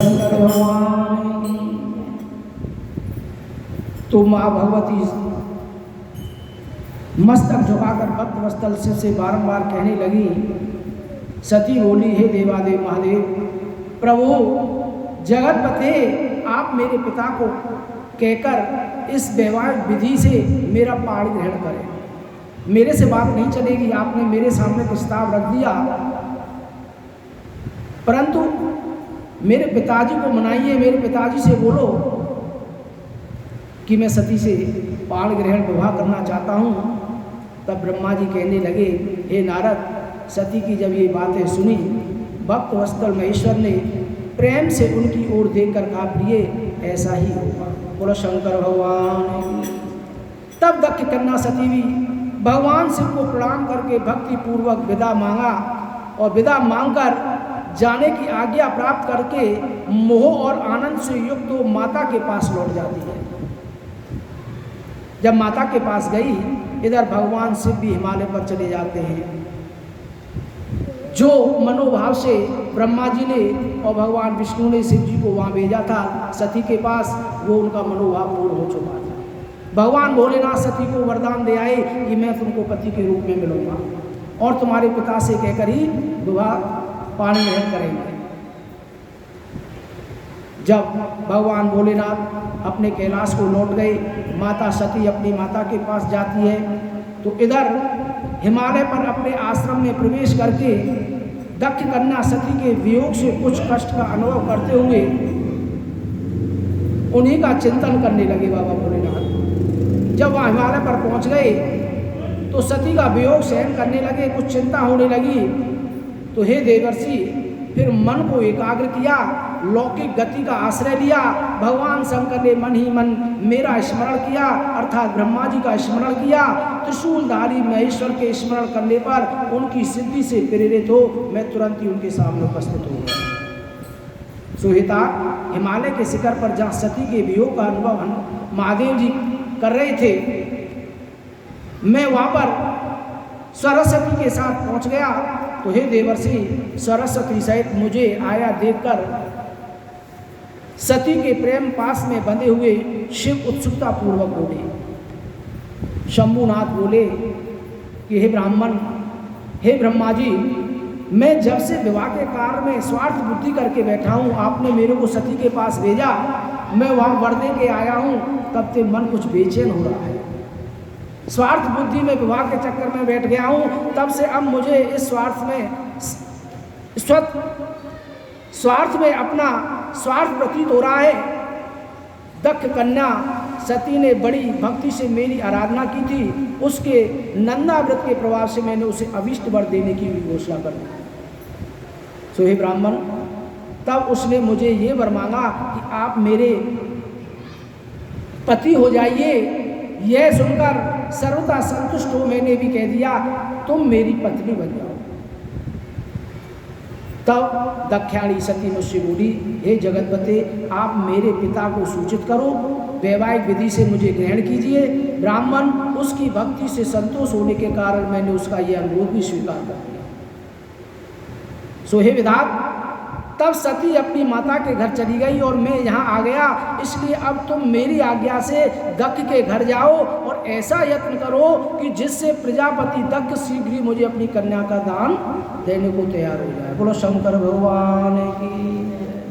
शंकर भगवान की। तो माँ भगवती मस्तक झुकाकर भक्त वस्तल से बारंबार कहने लगी। सती बोली, हे देवादेव महादेव प्रभु जगतपते, आप मेरे पिता को कहकर इस वैवाहिक विधि से मेरा पाणी ग्रहण करें। मेरे से बात नहीं चलेगी, आपने मेरे सामने प्रस्ताव रख दिया, परंतु मेरे पिताजी को मनाइए, मेरे पिताजी से बोलो कि मैं सती से पाणी ग्रहण विवाह करना चाहता हूँ। तब ब्रह्मा जी कहने लगे, हे नारद, सती की जब ये बातें सुनी, भक्त वत्सल महेश्वर ने प्रेम से उनकी ओर देखकर कहा, प्रिय ऐसा ही होगा। बोलो शंकर भगवान। तब दक्ष कन्या सती भी भगवान शिव को प्रणाम करके भक्ति पूर्वक विदा मांगा और विदा मांगकर जाने की आज्ञा प्राप्त करके मोह और आनंद से युक्त तो माता के पास लौट जाती है। जब माता के पास गई, इधर भगवान शिव भी हिमालय पर चले जाते हैं। जो मनोभाव से ब्रह्मा जी ने और भगवान विष्णु ने शिव जी को वहाँ भेजा था सती के पास, वो उनका मनोभाव पूर्ण हो चुका था। भगवान भोलेनाथ सती को वरदान दे आए कि मैं तुमको पति के रूप में मिलूंगा और तुम्हारे पिता से कहकर ही विवाह पाणी ग्रहण करेंगे। जब भगवान भोलेनाथ अपने कैलाश को लौट गए, माता सती अपनी माता के पास जाती है, तो इधर हिमालय पर अपने आश्रम में प्रवेश करके दक्ष कन्या सती के वियोग से कुछ कष्ट का अनुभव करते हुए उन्हीं का चिंतन करने लगे बाबा भोलेनाथ। जब वहाँ हिमालय पर पहुँच गए तो सती का वियोग सहन करने लगे, कुछ चिंता होने लगी। तो हे देवर्षि, फिर मन को एकाग्र किया, लौकिक गति का आश्रय लिया। भगवान शंकर ने मन ही मन मेरा स्मरण किया, अर्थात ब्रह्मा जी का स्मरण किया। त्रिशूलधारी महेश्वर के स्मरण करने पर उनकी सिद्धि से प्रेरित हो मैं तुरंत ही उनके सामने उपस्थित हो गया। सुहिता, हिमालय के शिखर पर जहाँ सती के वियोग का अनुभव महादेव जी कर रहे थे, मैं वहाँ पर सरस्वती के साथ पहुँच गया। तो हे देवर्षि, सरस्वती सहित मुझे आया देखकर सती के प्रेम पास में बंधे हुए शिव उत्सुकता पूर्वक बोले। शंभुनाथ बोले कि हे ब्राह्मण, हे ब्रह्मा जी, मैं जब से विवाह के कार्य में स्वार्थ बुद्धि करके बैठा हूँ, आपने मेरे को सती के पास भेजा, मैं वहाँ वर दे के आया हूँ, तब से मन कुछ बेचैन हो रहा है। स्वार्थ बुद्धि में विवाह के चक्कर में बैठ गया हूँ, तब से अब मुझे इस स्वार्थ में अपना स्वार्थ प्रतीत हो रहा है। दक्ष कन्या सती ने बड़ी भक्ति से मेरी आराधना की थी, उसके नंदाव्रत के प्रभाव से मैंने उसे अभिष्ट वर देने की भी घोषणा कर दी। सो हे ब्राह्मण, तब उसने मुझे ये वर मांगा कि आप मेरे पति हो जाइए। यह सुनकर सर्वथा संतुष्ट हो मैंने भी कह दिया, तुम मेरी पत्नी बन जाओ। तब दक्षाणी सती मुझसे बोली, हे जगतपते, आप मेरे पिता को सूचित करो, वैवाहिक विधि से मुझे ग्रहण कीजिए। ब्राह्मण उसकी भक्ति से संतोष होने के कारण मैंने उसका यह अनुरोध भी स्वीकार कर लिया। सो हे विधात, तब सती अपनी माता के घर चली गई और मैं यहाँ आ गया, इसलिए अब तुम मेरी आज्ञा से दक्ष के घर जाओ और ऐसा यत्न करो कि जिससे प्रजापति दक्ष शीघ्र ही मुझे अपनी कन्या का दान देने को तैयार हो जाए। बोलो शंकर भगवान की।